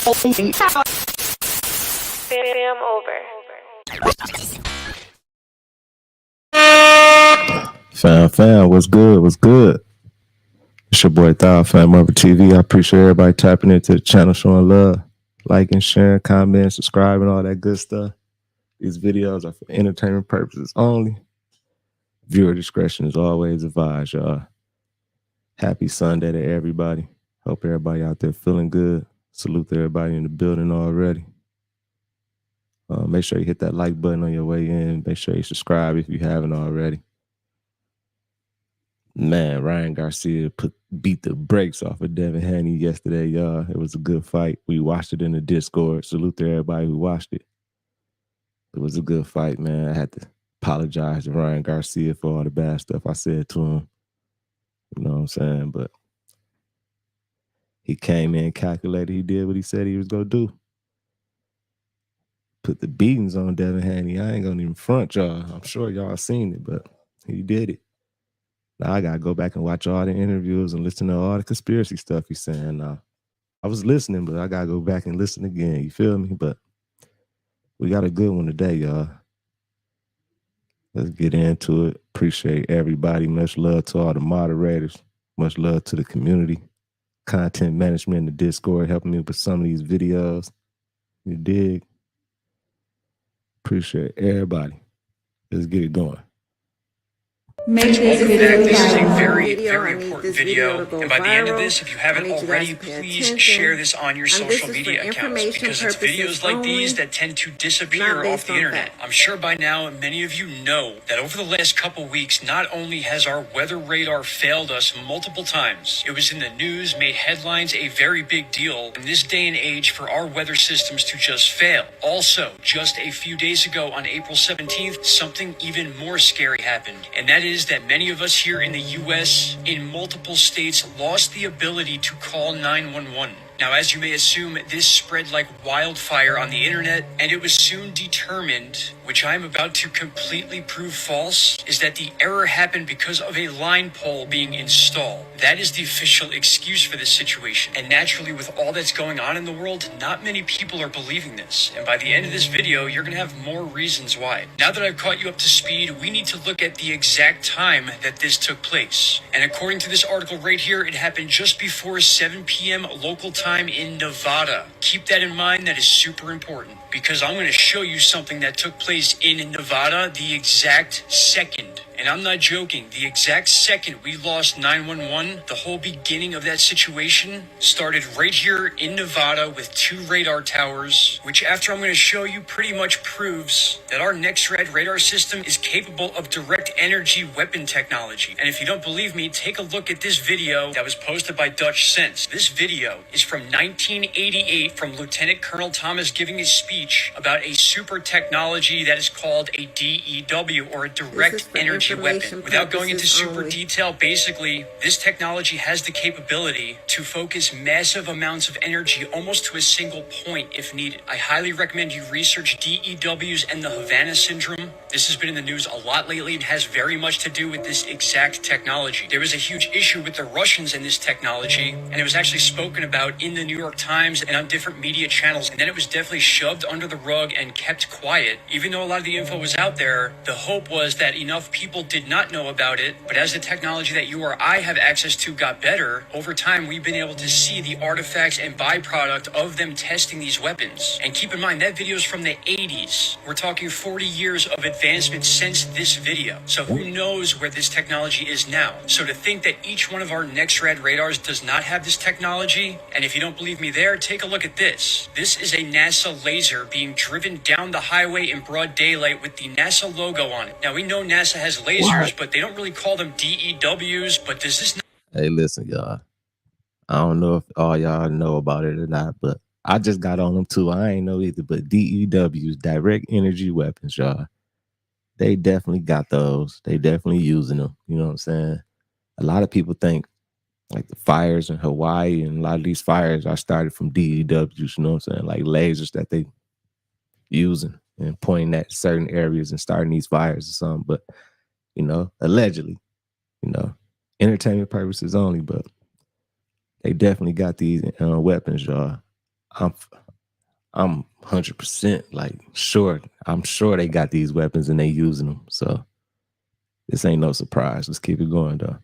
Fam over. Fam, what's good? What's good? It's your boy Thou, FamOverTV. I appreciate everybody tapping into the channel, showing love, liking, sharing, commenting, subscribing, all that good stuff. These videos are for entertainment purposes only. Viewer discretion is always advised, y'all. Happy Sunday to everybody. Hope everybody out there feeling good. Salute to everybody in the building already. Make sure you hit that like button on your way in. Make sure you subscribe if you haven't already. Man, Ryan Garcia beat the brakes off of Devin Haney yesterday, y'all. It was a good fight. We watched it in the Discord. Salute to everybody who watched it. It was a good fight, man. I had to apologize to Ryan Garcia for all the bad stuff I said to him. You know what I'm saying? But he came in, calculated. He did what he said he was going to do. Put the beatings on Devin Haney. I ain't going to even front y'all. I'm sure y'all seen it, but he did it. Now I got to go back and watch all the interviews and listen to all the conspiracy stuff he's saying now. I was listening, but I got to go back and listen again. You feel me? But we got a good one today, y'all. Let's get into it. Appreciate everybody. Much love to all the moderators. Much love to the community. Content management in the Discord helping me with some of these videos. You dig? Appreciate everybody. Let's get it going. This is a very, very important video, and by the end of this, if you haven't already, please share this on your social media accounts, because it's videos like these that tend to disappear off the internet. I'm sure by now many of you know that over the last couple weeks, not only has our weather radar failed us multiple times, it was in the news, made headlines, a very big deal in this day and age for our weather systems to just fail. Also, just a few days ago on April 17th, something even more scary happened, and that is that many of us here in the U.S. in multiple states lost the ability to call 911. Now, as you may assume, this spread like wildfire on the internet, and it was soon determined, which I'm about to completely prove false, is that the error happened because of a line pole being installed. That is the official excuse for this situation. And naturally, with all that's going on in the world, not many people are believing this. And by the end of this video, you're going to have more reasons why. Now that I've caught you up to speed, we need to look at the exact time that this took place. And according to this article right here, it happened just before 7 p.m. local time in Nevada. Keep that in mind. That is super important, because I'm going to show you something that took place in Nevada the exact second. And I'm not joking, the exact second we lost 911, the whole beginning of that situation started right here in Nevada with 2 radar towers, which after I'm going to show you pretty much proves that our NextRad radar system is capable of direct energy weapon technology. And if you don't believe me, take a look at this video that was posted by Dutch Sense. This video is from 1988 from Lieutenant Colonel Thomas giving a speech about a super technology that is called a DEW, or a direct energy weapon. Without going into super detail, basically, this technology has the capability to focus massive amounts of energy almost to a single point if needed. I highly recommend you research DEWs and the Havana syndrome. This has been in the news a lot lately and has very much to do with this exact technology. There was a huge issue with the Russians in this technology, and it was actually spoken about in the New York Times and on different media channels, and then it was definitely shoved under the rug and kept quiet. Even though a lot of the info was out there, the hope was that enough people did not know about it, but as the technology that you or I have access to got better, over time we've been able to see the artifacts and byproduct of them testing these weapons. And keep in mind, that video is from the 80s. We're talking 40 years of advancement since this video. So who knows where this technology is now? So to think that each one of our NextRad radars does not have this technology, and if you don't believe me there, take a look at this. This is a NASA laser being driven down the highway in broad daylight with the NASA logo on it. Now we know NASA has lasers, but they don't really call them DEWs, but does this not— Hey, listen, y'all. I don't know if all y'all know about it or not, but I just got on them too. I ain't know either, but DEWs, direct energy weapons, y'all. They definitely got those. They definitely using them. You know what I'm saying? A lot of people think like the fires in Hawaii and a lot of these fires are started from DEWs, you know what I'm saying? Like lasers that they using and pointing at certain areas and starting these fires or something. But, you know, allegedly, you know, entertainment purposes only, but they definitely got these weapons, y'all. I'm I'm 100% like sure. I'm sure they got these weapons and they using them. So this ain't no surprise. Let's keep it going though.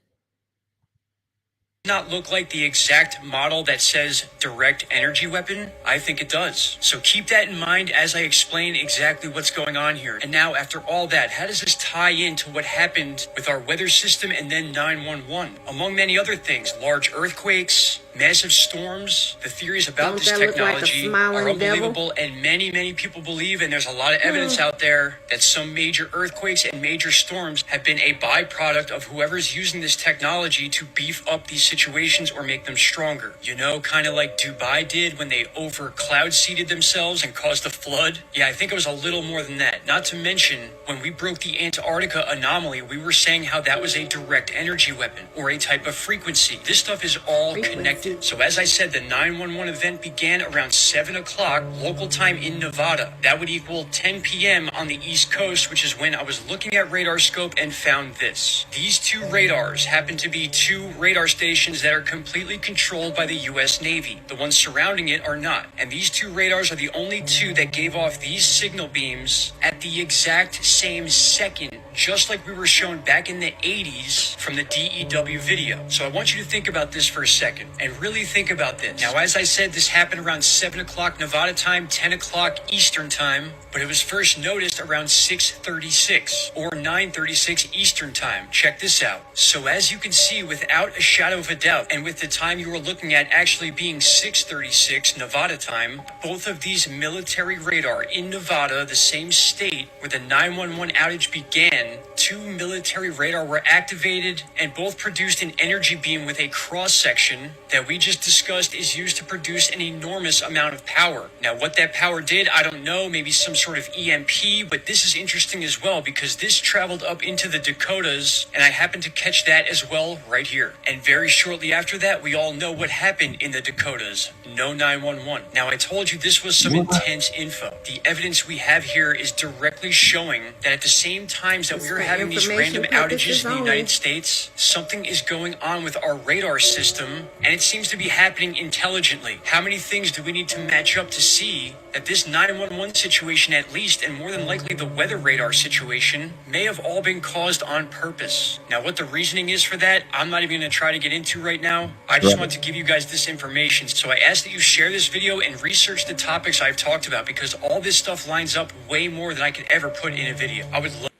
Not look like the exact model that says direct energy weapon? I think it does. So keep that in mind as I explain exactly what's going on here. And now, after all that, how does this tie into what happened with our weather system and then 911? Among many other things, large earthquakes, massive storms. The theories about this technology are unbelievable, and many people believe, and there's a lot of evidence out there, that some major earthquakes and major storms have been a byproduct of whoever's using this technology to beef up these situations or make them stronger. You know, kind of like Dubai did when they over cloud seeded themselves and caused a flood. Yeah, I think it was a little more than that. Not to mention, when we broke the Antarctica anomaly, we were saying how that was a direct energy weapon or a type of frequency. This stuff is all connected. So as I said, the 911 event began around 7 o'clock local time in Nevada. That would equal 10 p.m. on the East Coast, which is when I was looking at radar scope and found this. These two radars happen to be two radar stations that are completely controlled by the U.S. Navy. The ones surrounding it are not. And these two radars are the only two that gave off these signal beams at the exact same second, just like we were shown back in the 80s from the DEW video. So I want you to think about this for a second and really think about this. Now, as I said, this happened around 7 o'clock Nevada time, 10 o'clock Eastern time, but it was first noticed around 6:36 or 9:36 Eastern time. Check this out. So as you can see, without a shadow of a doubt, and with the time you were looking at actually being 6:36 Nevada time, both of these military radar in Nevada, the same state where the 911 outage began, two military radar were activated and both produced an energy beam with a cross section that we just discussed is used to produce an enormous amount of power. Now, what that power did, I don't know, maybe some sort of EMP, but this is interesting as well because this traveled up into the Dakotas, and I happened to catch that as well right here. And very shortly after that, we all know what happened in the Dakotas. No 911. Now, I told you this was some intense info. The evidence we have here is directly showing that at the same times that we are having these random outages in the United States, something is going on with our radar system, and it seems to be happening intelligently. How many things do we need to match up to see that this 911 situation, at least, and more than likely the weather radar situation, may have all been caused on purpose? Now, what the reasoning is for that, I'm not even going to try to get into right now. I just want to give you guys this information. So I ask that you share this video and research the topics I've talked about, because all this stuff lines up way more than I could ever put in a video. I would love.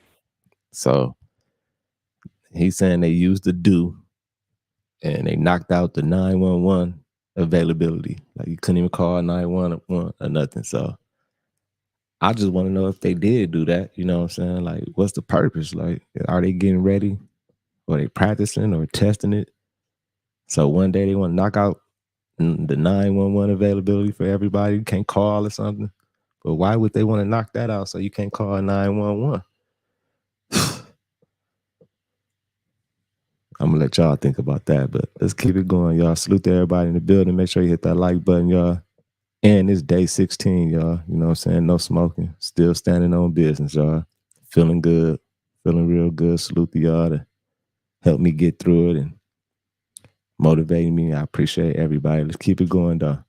So he's saying they used the do and they knocked out the 911 availability. Like you couldn't even call 911 or nothing. So I just want to know if they did do that. You know what I'm saying? Like, what's the purpose? Like, are they getting ready? Or they practicing or testing it? So one day they want to knock out the 911 availability for everybody. You can't call or something. But why would they want to knock that out so you can't call 911? I'm gonna let y'all think about that, but let's keep it going, y'all. Salute to everybody in the building. Make sure you hit that like button, y'all. And it's day 16, y'all. You know what I'm saying? No smoking. Still standing on business, y'all. Feeling good. Feeling real good. Salute to y'all to help me get through it and motivating me. I appreciate everybody. Let's keep it going, though.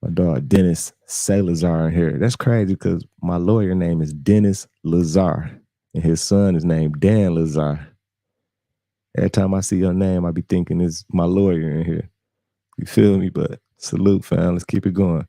My dog, Dennis Salazar in here. That's crazy because my lawyer name is Dennis Lazar, and his son is named Dan Lazar. Every time I see your name, I be thinking it's my lawyer in here. You feel me? But salute, fam. Let's keep it going.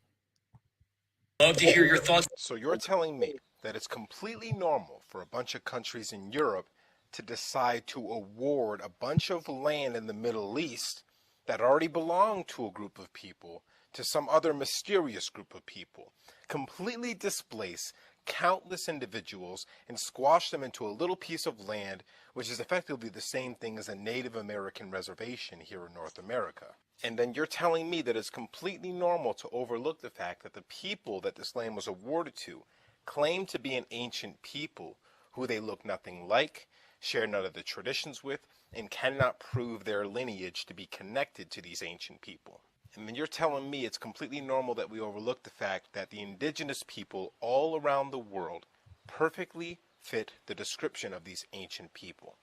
Love to hear your thoughts. So you're telling me that it's completely normal for a bunch of countries in Europe to decide to award a bunch of land in the Middle East that already belonged to a group of people to some other mysterious group of people, completely displace countless individuals and squash them into a little piece of land, which is effectively the same thing as a Native American reservation here in North America. And then you're telling me that it's completely normal to overlook the fact that the people that this land was awarded to claim to be an ancient people who they look nothing like, share none of the traditions with, and cannot prove their lineage to be connected to these ancient people. And then you're telling me it's completely normal that we overlook the fact that the indigenous people all around the world perfectly fit the description of these ancient people.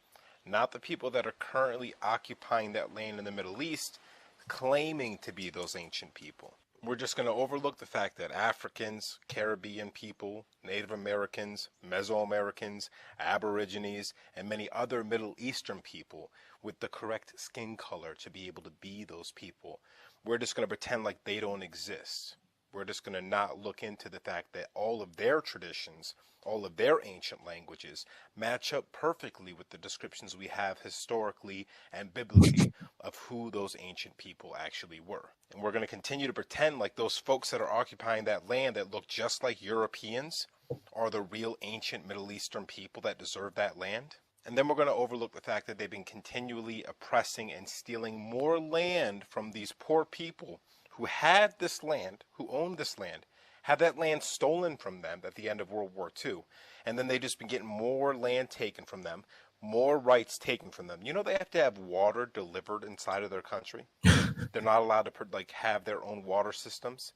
Not the people that are currently occupying that land in the Middle East, claiming to be those ancient people. We're just going to overlook the fact that Africans, Caribbean people, Native Americans, Mesoamericans, Aborigines, and many other Middle Eastern people with the correct skin color to be able to be those people, we're just going to pretend like they don't exist. We're just going to not look into the fact that all of their traditions, all of their ancient languages match up perfectly with the descriptions we have historically and biblically of who those ancient people actually were. And we're going to continue to pretend like those folks that are occupying that land that look just like Europeans are the real ancient Middle Eastern people that deserve that land. And then we're going to overlook the fact that they've been continually oppressing and stealing more land from these poor people who had this land, who owned this land, had that land stolen from them at the end of World War II. And then they've just been getting more land taken from them, more rights taken from them. You know, they have to have water delivered inside of their country. They're not allowed to have their own water systems.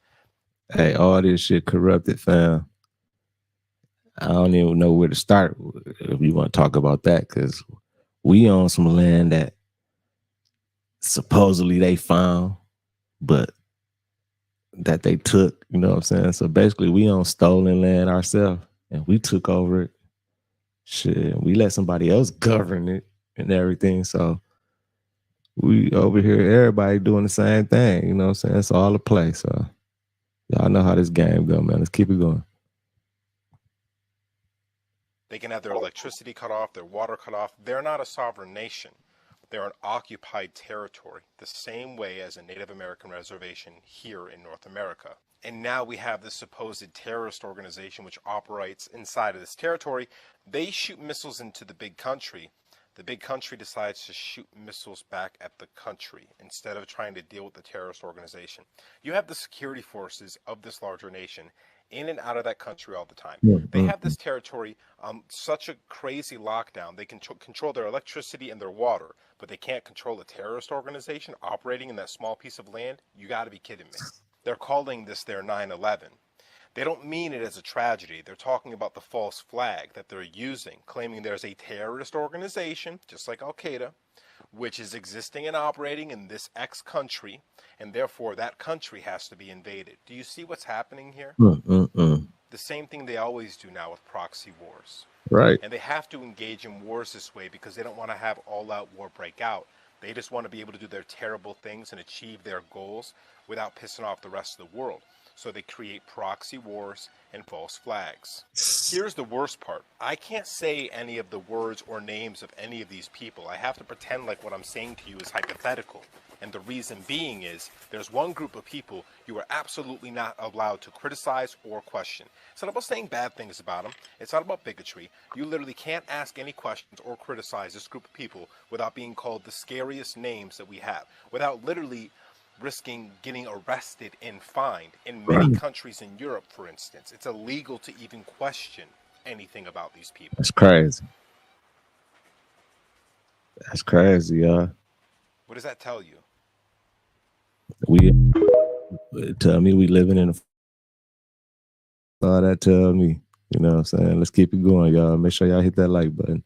Hey, all this shit corrupted, fam. I don't even know where to start if you want to talk about that, because we own some land that supposedly they found, but that they took, you know what I'm saying? So basically we own stolen land ourselves and we took over it. Shit, we let somebody else govern it and everything. So we over here, everybody doing the same thing, you know what I'm saying? It's all a play. So y'all know how this game go, man. Let's keep it going. They can have their electricity cut off, their water cut off. They're not a sovereign nation. They're an occupied territory, the same way as a Native American reservation here in North America. And now we have this supposed terrorist organization which operates inside of this territory. They shoot missiles into the big country. The big country decides to shoot missiles back at the country instead of trying to deal with the terrorist organization. You have the security forces of this larger nation in and out of that country all the time. They have this territory such a crazy lockdown. They can control their electricity and their water, but they can't control a terrorist organization operating in that small piece of land. You got to be kidding me. They're calling this their 9/11. They don't mean it as a tragedy. They're talking about the false flag that they're using, claiming there's a terrorist organization, just like Al-Qaeda, which is existing and operating in this X country, and therefore that country has to be invaded. Do you see what's happening here? The same thing they always do now with proxy wars. Right. And they have to engage in wars this way because they don't want to have all-out war break out. They just want to be able to do their terrible things and achieve their goals without pissing off the rest of the world. So they create proxy wars and false flags. Here's the worst part. I can't say any of the words or names of any of these people. I have to pretend like what I'm saying to you is hypothetical. And the reason being is there's one group of people you are absolutely not allowed to criticize or question. It's not about saying bad things about them. It's not about bigotry. You literally can't ask any questions or criticize this group of people without being called the scariest names that we have, without literally risking getting arrested and fined. In many countries in Europe, for instance, it's illegal to even question anything about these people. That's crazy. That's crazy, y'all. What does that tell you? Tell me we living in a all that tell me, you know what I'm saying? Let's keep it going, y'all. Make sure y'all hit that like button.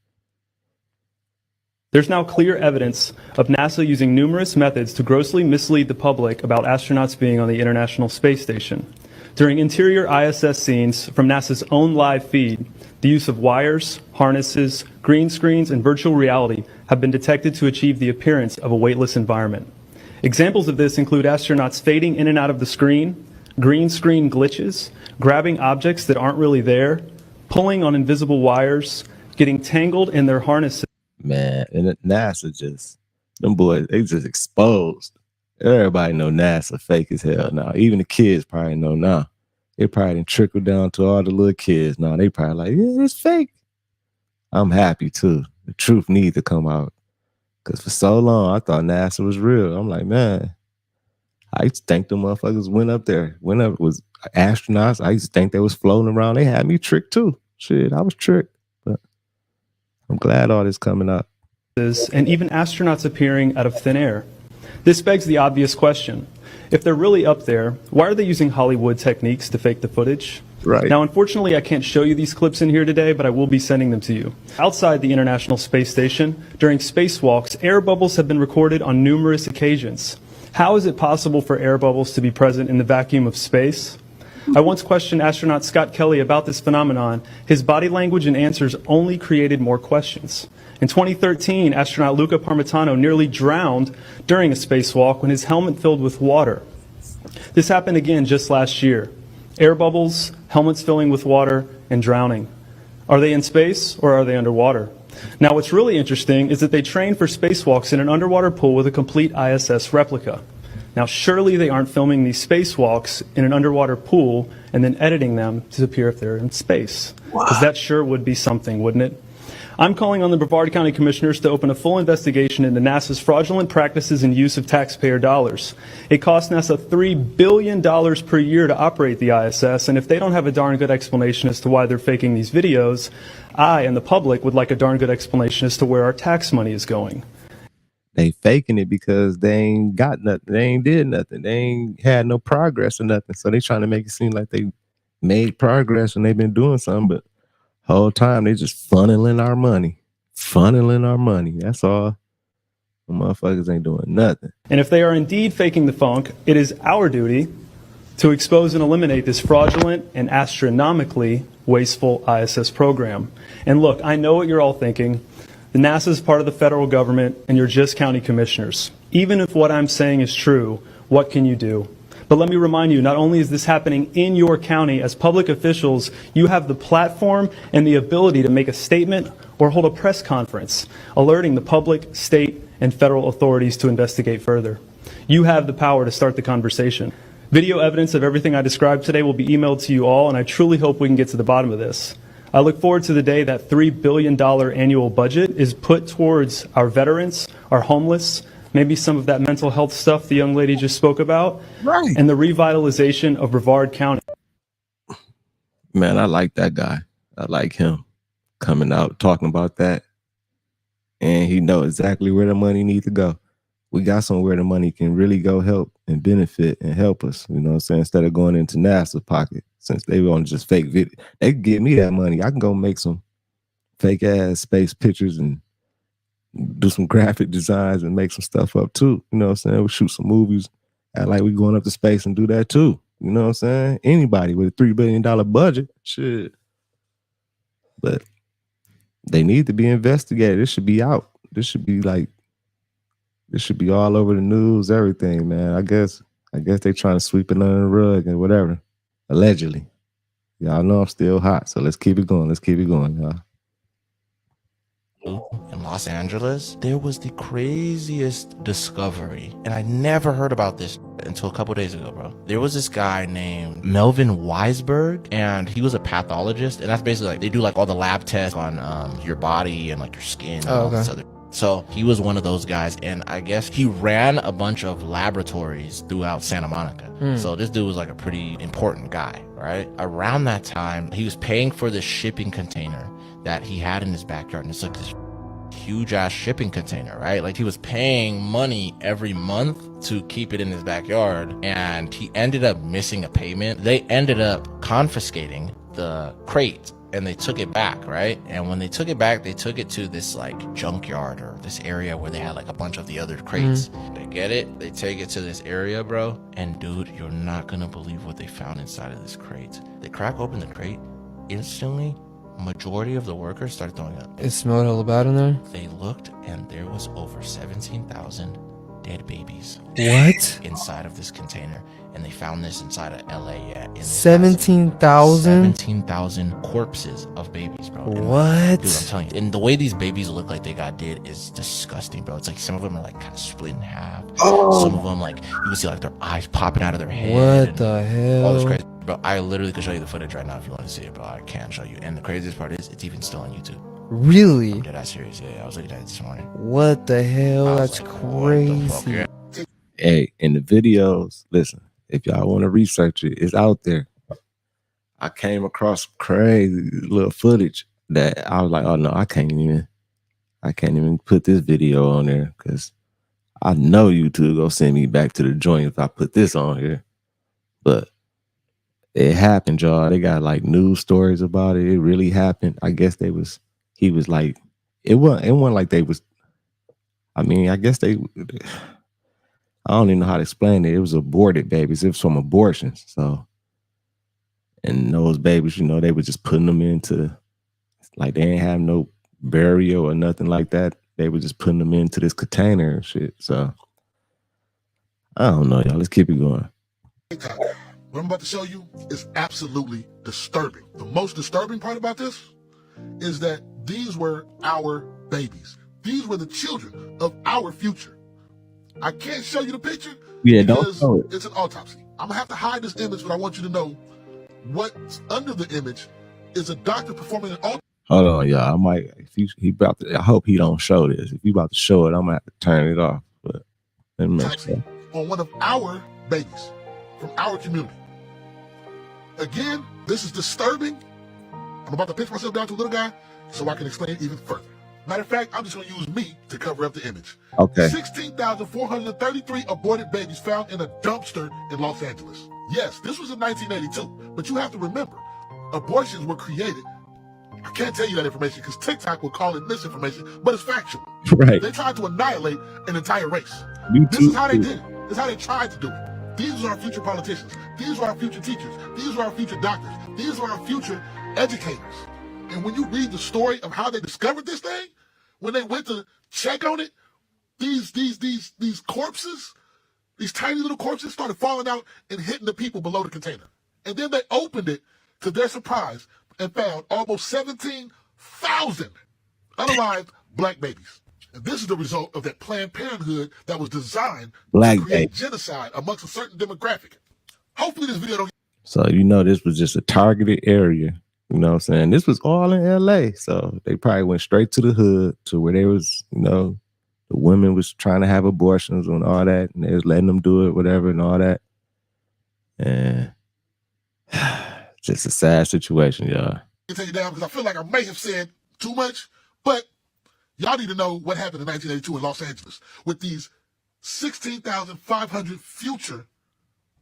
There's now clear evidence of NASA using numerous methods to grossly mislead the public about astronauts being on the International Space Station. During interior ISS scenes from NASA's own live feed, the use of wires, harnesses, green screens, and virtual reality have been detected to achieve the appearance of a weightless environment. Examples of this include astronauts fading in and out of the screen, green screen glitches, grabbing objects that aren't really there, pulling on invisible wires, getting tangled in their harnesses. Man, and NASA just, them boys, they just exposed. Everybody know NASA fake as hell now. Even the kids probably know now. It probably didn't trickle down to all the little kids now. They probably like, yeah, it's fake. I'm happy too. The truth needs to come out. Because for so long, I thought NASA was real. I'm like, man, I used to think the motherfuckers went up there. Went up was astronauts. I used to think they was floating around. They had me tricked too. Shit, I was tricked. But I'm glad all this coming up. And even astronauts appearing out of thin air. This begs the obvious question. If they're really up there, why are they using Hollywood techniques to fake the footage? Right. Now, unfortunately, I can't show you these clips in here today, but I will be sending them to you. Outside the International Space Station, during spacewalks, air bubbles have been recorded on numerous occasions. How is it possible for air bubbles to be present in the vacuum of space? I once questioned astronaut Scott Kelly about this phenomenon. His body language and answers only created more questions. In 2013, astronaut Luca Parmitano nearly drowned during a spacewalk when his helmet filled with water. This happened again just last year. Air bubbles, helmets filling with water, and drowning. Are they in space or are they underwater? Now, what's really interesting is that they trained for spacewalks in an underwater pool with a complete ISS replica. Now, surely they aren't filming these spacewalks in an underwater pool and then editing them to appear if they're in space. Because that sure would be something, wouldn't it? I'm calling on the Brevard County Commissioners to open a full investigation into NASA's fraudulent practices and use of taxpayer dollars. It costs NASA $3 billion per year to operate the ISS, and if they don't have a darn good explanation as to why they're faking these videos, I and the public would like a darn good explanation as to where our tax money is going. They faking it because they ain't got nothing. They ain't did nothing. They ain't had no progress or nothing. So they trying to make it seem like they made progress and they've been doing something, but whole time they just funneling our money. That's all. The motherfuckers ain't doing nothing. And if they are indeed faking the funk, it is our duty to expose and eliminate this fraudulent and astronomically wasteful ISS program. And look, I know what you're all thinking. The NASA is part of the federal government, and you're just county commissioners. Even if what I'm saying is true, what can you do? But let me remind you, not only is this happening in your county, as public officials, you have the platform and the ability to make a statement or hold a press conference, alerting the public, state, and federal authorities to investigate further. You have the power to start the conversation. Video evidence of everything I described today will be emailed to you all, and I truly hope we can get to the bottom of this. I look forward to the day that $3 billion annual budget is put towards our veterans, our homeless, maybe some of that mental health stuff the young lady just spoke about, right, and the revitalization of Brevard County. Man, I like that guy. I like him coming out talking about that. And he knows exactly where the money needs to go. We got somewhere the money can really go help and benefit and help us, you know what I'm saying, instead of going into NASA's pocket. Since they want to just fake video, they can give me that money. I can go make some fake ass space pictures and do some graphic designs and make some stuff up too. You know what I'm saying? We shoot some movies, act like we going up to space and do that too. You know what I'm saying? Anybody with a $3 billion budget, shit. But they need to be investigated. This should be out. This should be all over the news, everything, man. I guess they trying to sweep it under the rug and whatever. Allegedly. Y'all know I'm still hot, so let's keep it going. Y'all. In Los Angeles, there was the craziest discovery, and I never heard about this until a couple days ago, bro. There was this guy named Melvin Weisberg, and he was a pathologist, and that's basically like they do like all the lab tests on your body and like your skin and all this other. So he was one of those guys, and I guess he ran a bunch of laboratories throughout Santa Monica. So this dude was like a pretty important guy, right? Around that time, he was paying for this shipping container that he had in his backyard, and it's like this huge ass shipping container, right? Like he was paying money every month to keep it in his backyard, and he ended up missing a payment. They ended up confiscating the crate and they took it back, right? And when they took it back, they took it to this like junkyard or this area where they had like a bunch of the other crates. They get it, they take it to this area, bro, and dude, you're not gonna believe what they found inside of this crate. They crack open the crate, instantly majority of the workers started throwing up. It smelled hella bad in there. They looked and there was over 17,000 dead babies. What? Inside of this container. And they found this inside of LA. 17,000? 17,000 corpses of babies, bro. And what? Dude, I'm telling you. And the way these babies look like they got did is disgusting, bro. It's like some of them are like kind of split in half. Some of them, like, you can see like their eyes popping out of their head. What the hell? All this crazy. Bro, I literally could show you the footage right now if you want to see it, but I can't show you. And the craziest part is it's even still on YouTube. Really? I'm dead ass serious. Yeah, I was looking at it this morning. What the hell? That's like, crazy. Yeah. Hey, in the videos, listen, if y'all want to research it, it's out there. I came across some crazy little footage that I was like, oh no, I can't even put this video on there because I know YouTube gonna send me back to the joint if I put this on here. But it happened, y'all. They got like news stories about it. It really happened. I guess he was like, it wasn't like they was, I mean, I guess they, I don't even know how to explain it. It was aborted babies. It was from abortions. So, and those babies, you know, they were just putting them into, like, they ain't have no burial or nothing like that. They were just putting them into this container and shit. So, I don't know, y'all. Let's keep it going. What I'm about to show you is absolutely disturbing. The most disturbing part about this is that these were our babies. These were the children of our future. I can't show you the picture because it's an autopsy. I'm gonna have to hide this image, but I want you to know what's under the image is a doctor performing an autopsy. Hold on, y'all. I might, if he about to, I hope he don't show this. If he about to show it, I'm gonna have to turn it off. But let me make sure. On one of our babies from our community. Again, this is disturbing. I'm about to pitch myself down to a little guy so I can explain it even further. Matter of fact, I'm just going to use me to cover up the image. Okay. 16,433 aborted babies found in a dumpster in Los Angeles. Yes, this was in 1982, but you have to remember, abortions were created. I can't tell you that information because TikTok will call it misinformation, but it's factual. Right. They tried to annihilate an entire race. This is how they did it. This is how they tried to do it. These are our future politicians. These are our future teachers. These are our future doctors. These are our future educators. And when you read the story of how they discovered this thing, when they went to check on it, these corpses, these tiny little corpses started falling out and hitting the people below the container. And then they opened it to their surprise and found almost 17,000 unalived black babies. And this is the result of that Planned Parenthood that was designed to create genocide amongst a certain demographic. Hopefully this video don't... So, you know, this was just a targeted area. You know what I'm saying? This was all in LA. So they probably went straight to the hood to where they was, you know, the women was trying to have abortions and all that. And they was letting them do it, whatever, and all that. And just a sad situation, y'all. I'll take you down because I feel like I may have said too much, but y'all need to know what happened in 1982 in Los Angeles with these 16,500 future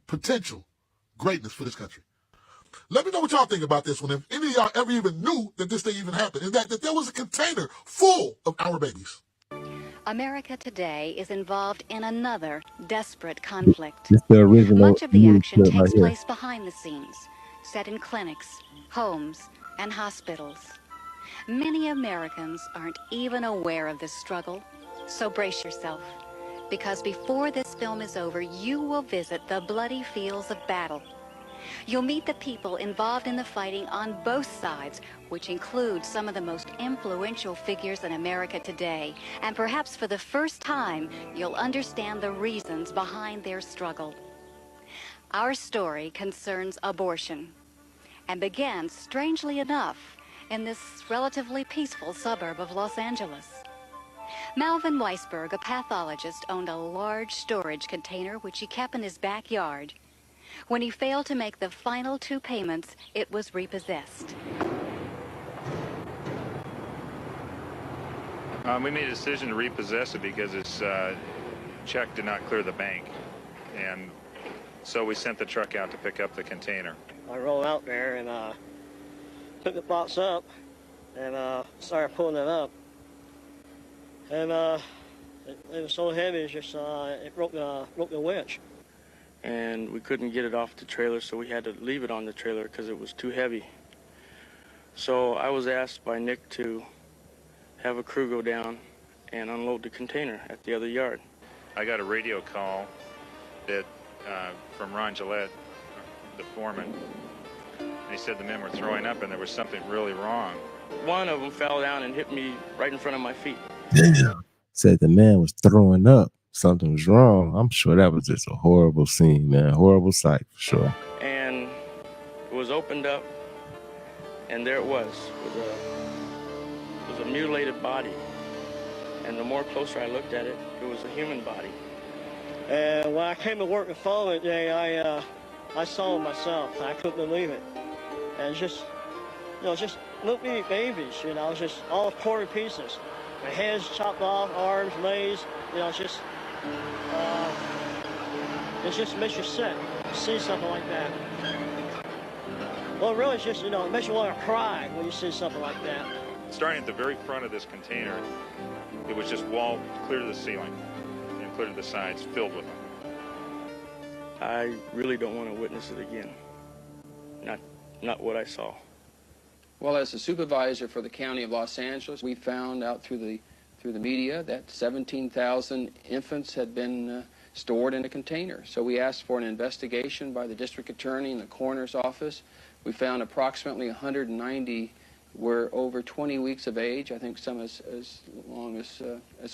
potential greatness for this country. Let me know what y'all think about this one. If any of y'all ever even knew that this thing even happened, and that there was a container full of our babies. America today is involved in another desperate conflict. The original Much of the action takes place behind the scenes, set in clinics, homes, and hospitals. Many Americans aren't even aware of this struggle, so brace yourself, because before this film is over, you will visit the bloody fields of battle. You'll meet the people involved in the fighting on both sides, which include some of the most influential figures in America today. And perhaps for the first time, you'll understand the reasons behind their struggle. Our story concerns abortion and began, strangely enough, in this relatively peaceful suburb of Los Angeles. Melvin Weisberg, a pathologist, owned a large storage container which he kept in his backyard. When he failed to make the final 2 payments, it was repossessed. We made a decision to repossess it because its check did not clear the bank. And so we sent the truck out to pick up the container. I rolled out there and took the box up and started pulling it up. And it was so heavy, it's just it broke the winch. And we couldn't get it off the trailer, so we had to leave it on the trailer because it was too heavy. So I was asked by Nick to have a crew go down and unload the container at the other yard. I got a radio call that from Ron Gillette, the foreman, and he said the men were throwing up and there was something really wrong. One of them fell down and hit me right in front of my feet. Damn. Said the man was throwing up. Something was wrong. I'm sure that was just a horrible scene, man. Horrible sight, for sure. And it was opened up, and there it was. It was a mutilated body. And the more closer I looked at it, it was a human body. And when I came to work the following day, I saw it myself. I couldn't believe it. And just little bitty babies, just all quarter pieces. The heads chopped off, arms, legs, it just makes you sick to see something like that. Well, really, it's just, it makes you want to cry when you see something like that. Starting at the very front of this container, it was just wall clear to the ceiling and clear to the sides, filled with them. I really don't want to witness it again. Not what I saw. Well, as a supervisor for the County of Los Angeles, we found out through the media that 17,000 infants had been stored in a container. So we asked for an investigation by the district attorney and the coroner's office. We found approximately 190 were over 20 weeks of age. I think some as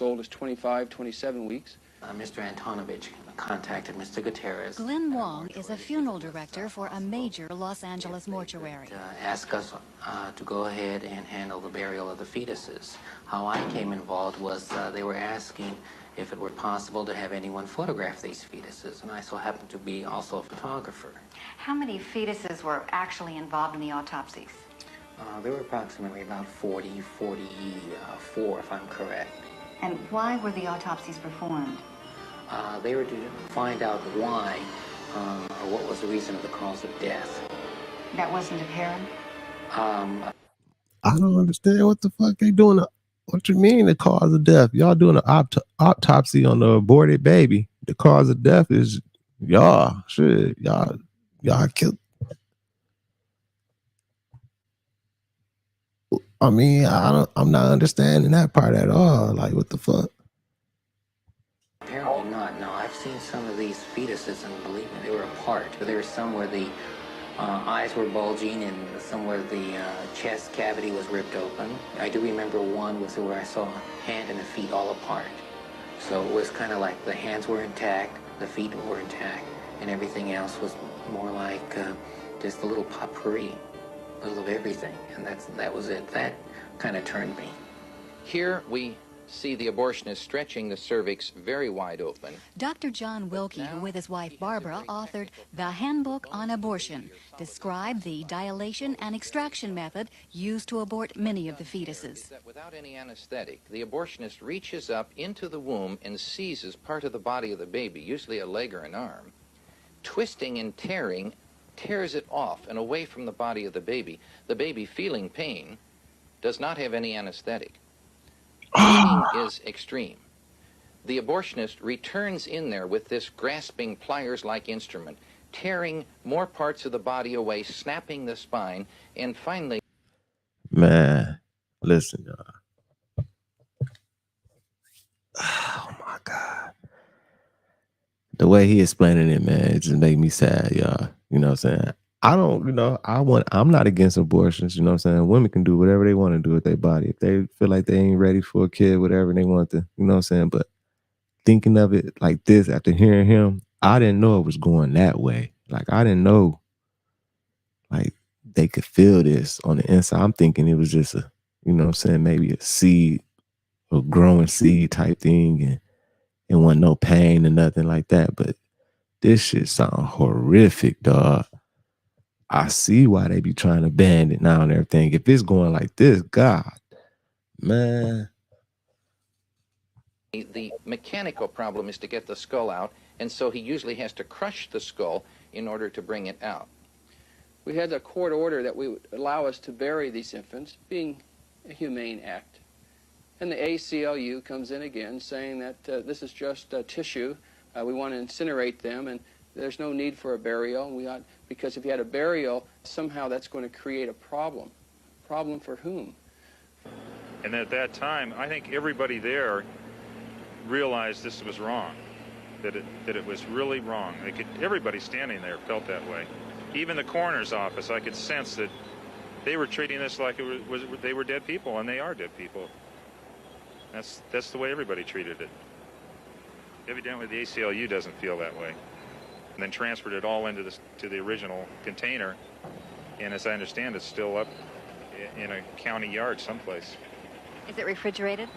old as 25, 27 weeks. Mr. Antonovich contacted Mr. Gutierrez. Glenn Wong is a funeral director for a major Los Angeles mortuary. Asked us to go ahead and handle the burial of the fetuses. How I came involved was they were asking if it were possible to have anyone photograph these fetuses, and I so happened to be also a photographer. How many fetuses were actually involved in the autopsies? There were approximately about 44 if I'm correct. And why were the autopsies performed? They were to find out why or what was the reason of the cause of death. That wasn't apparent? I don't understand what the fuck they doing. What you mean the cause of death? Y'all doing an autopsy on the aborted baby. The cause of death is y'all killed. I mean, I'm not understanding that part at all. Like, what the fuck? Apparently not. No, I've seen some of these fetuses, and believe me, they were apart. There were some where the eyes were bulging, and some where the chest cavity was ripped open. I do remember one was where I saw a hand and the feet all apart. So it was kind of like the hands were intact, the feet were intact, and everything else was more like just a little potpourri, a little of everything, and that was it. That kind of turned me. Here we see the abortionist stretching the cervix very wide open. Dr. John Wilkie, who with his wife Barbara authored The Handbook on Abortion, described the dilation and extraction method used to abort many of the fetuses. Without any anesthetic, the abortionist reaches up into the womb and seizes part of the body of the baby, usually a leg or an arm. Twisting and tearing, tears it off and away from the body of the baby. The baby, feeling pain, does not have any anesthetic. Bleeding is extreme. The abortionist returns in there with this grasping pliers-like instrument, tearing more parts of the body away, snapping the spine, and finally... Man, listen, y'all. Oh, my God. The way he explaining it, man, it just make me sad, y'all. You know what I'm saying? I'm not against abortions, you know what I'm saying? Women can do whatever they want to do with their body. If they feel like they ain't ready for a kid, whatever they want to, you know what I'm saying? But thinking of it like this after hearing him, I didn't know it was going that way. Like, I didn't know, like, they could feel this on the inside. I'm thinking it was just a, you know what I'm saying, maybe a seed, a growing seed type thing, and it wasn't no pain or nothing like that. But this shit sound horrific, dog. I see why they be trying to ban it now and everything. If it's going like this, God, man. The mechanical problem is to get the skull out, and so he usually has to crush the skull in order to bring it out. We had a court order that we would allow us to bury these infants, being a humane act. And the ACLU comes in again saying that this is just tissue. We want to incinerate them, and there's no need for a burial. Because if you had a burial, somehow that's going to create a problem. Problem for whom? And at that time, I think everybody there realized this was wrong, that it was really wrong. Everybody standing there felt that way. Even the coroner's office, I could sense that they were treating this like they were dead people, and they are dead people. That's the way everybody treated it. Evidently, the ACLU doesn't feel that way. And then transferred it all into to the original container, and as I understand, it's still up in a county yard someplace. Is it refrigerated?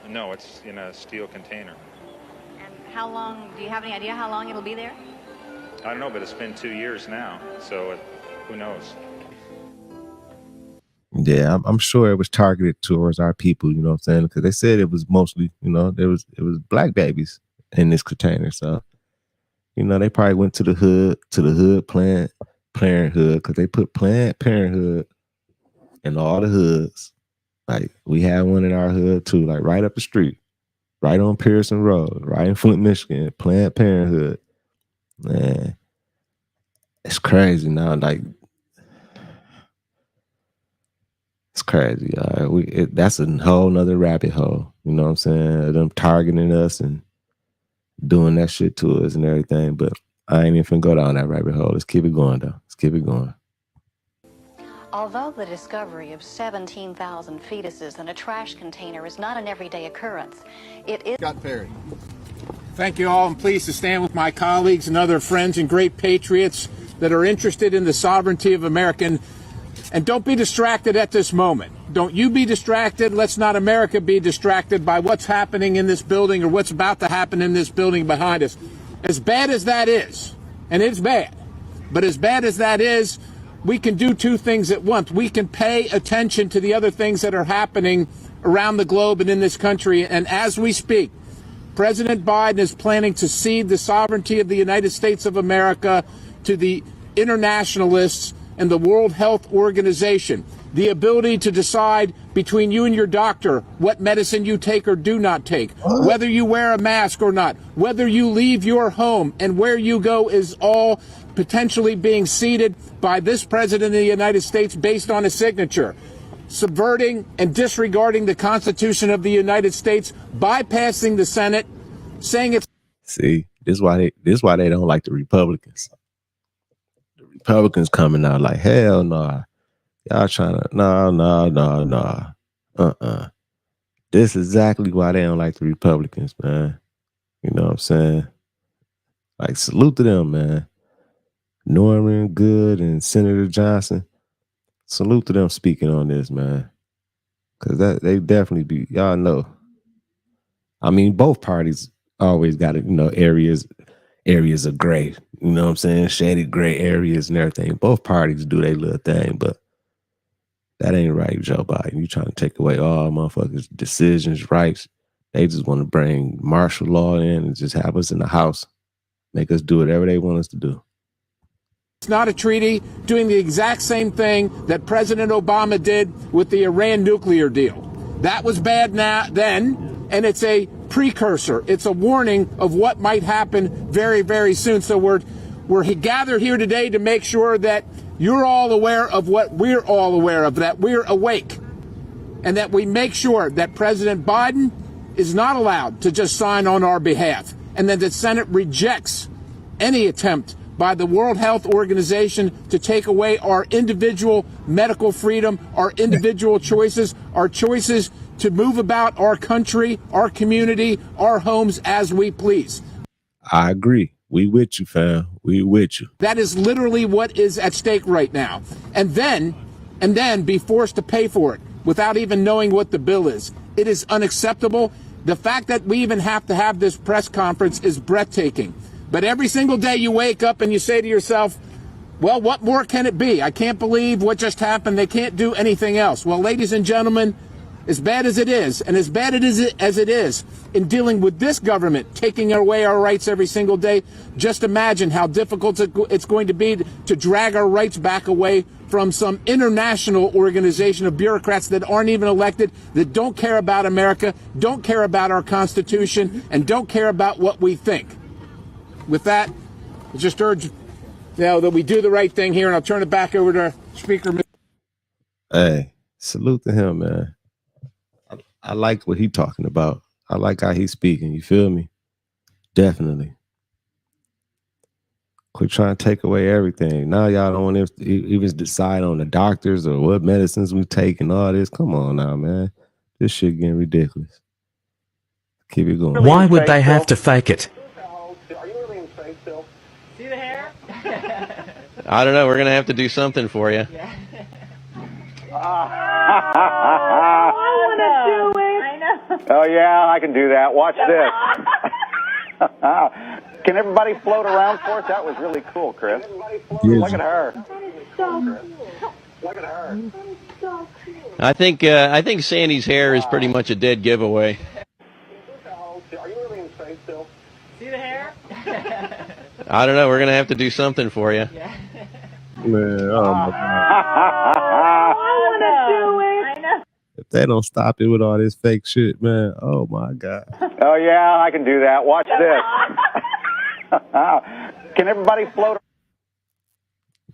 No, it's in a steel container. And how long, do you have any idea how long it'll be there? I don't know, but it's been 2 years now, so who knows? Yeah, I'm sure it was targeted towards our people, you know what I'm saying? Because they said it was mostly, you know, it was black babies in this container. So, you know, they probably went to the hood Planned Parenthood, because they put Planned Parenthood in all the hoods. Like, we had one in our hood too, like right up the street, right on Pearson Road, right in Flint, Michigan, Planned Parenthood. Man, It's crazy now. Like, it's crazy. That's a whole nother rabbit hole. You know what I'm saying? Them targeting us and doing that shit to us and everything. But I ain't even finna go down that rabbit hole. Let's keep it going, though. Let's keep it going. Although the discovery of 17,000 fetuses in a trash container is not an everyday occurrence, it is... Scott Perry. Thank you all. I'm pleased to stand with my colleagues and other friends and great patriots that are interested in the sovereignty of America. And don't be distracted at this moment. Don't you be distracted. Let's not America be distracted by what's happening in this building or what's about to happen in this building behind us. As bad as that is, and it's bad, but as bad as that is, we can do two things at once. We can pay attention to the other things that are happening around the globe and in this country. And as we speak, President Biden is planning to cede the sovereignty of the United States of America to the internationalists and the World Health Organization. The ability to decide between you and your doctor what medicine you take or do not take, whether you wear a mask or not, whether you leave your home and where you go is all potentially being ceded by this president of the United States based on a signature, subverting and disregarding the Constitution of the United States, bypassing the Senate, saying it's... See, this is why they don't like the Republicans. The Republicans coming out like, hell no. Nah. Y'all trying to, no. This is exactly why they don't like the Republicans, man. You know what I'm saying? Like, salute to them, man. Norman Good and Senator Johnson. Salute to them speaking on this, man. Because they definitely be, y'all know. I mean, both parties always got, areas of gray. You know what I'm saying? Shaded gray areas and everything. Both parties do their little thing, but that ain't right, Joe Biden. You trying to take away all motherfuckers' decisions, rights. They just want to bring martial law in and just have us in the house, make us do whatever they want us to do. It's not a treaty, doing the exact same thing that President Obama did with the Iran nuclear deal. That was bad then, and it's a precursor. It's a warning of what might happen very, very soon. So we're gathered here today to make sure that you're all aware of what we're all aware of, that we're awake, and that we make sure that President Biden is not allowed to just sign on our behalf, and that the Senate rejects any attempt by the World Health Organization to take away our individual medical freedom, our individual choices, our choices to move about our country, our community, our homes as we please. I agree. We with you, fam. We with you. That is literally what is at stake right now. And then be forced to pay for it without even knowing what the bill is. It is unacceptable. The fact that we even have to have this press conference is breathtaking. But every single day you wake up and you say to yourself, well, what more can it be? I can't believe what just happened. They can't do anything else. Well, ladies and gentlemen, as bad as it is, and as bad as it is in dealing with this government taking away our rights every single day, just imagine how difficult it's going to be to drag our rights back away from some international organization of bureaucrats that aren't even elected, that don't care about America, don't care about our Constitution, and don't care about what we think. With that, I just urge that we do the right thing here, and I'll turn it back over to Speaker. Hey, salute to him, man. I like what he talking about. I like how he's speaking. You feel me? Definitely. Quit trying to take away everything. Now y'all don't want to even decide on the doctors or what medicines we take and all this. Come on now, man. This shit getting ridiculous. Keep it going. Why would they have to fake it? Are you really in space still? See the hair? I don't know. We're going to have to do something for you. I want to do it. I know. Oh, yeah, I can do that. Watch this. Can everybody float around for us? That was really cool, Chris. Look at her. Look at her. I think Sandy's hair is pretty much a dead giveaway. Are you really in space still? See the hair? I don't know. We're going to have to do something for you. Man, oh my God. I want to do it. I know. If they don't stop it with all this fake shit, man, oh my God. Oh, yeah, I can do that. Watch this. Can everybody float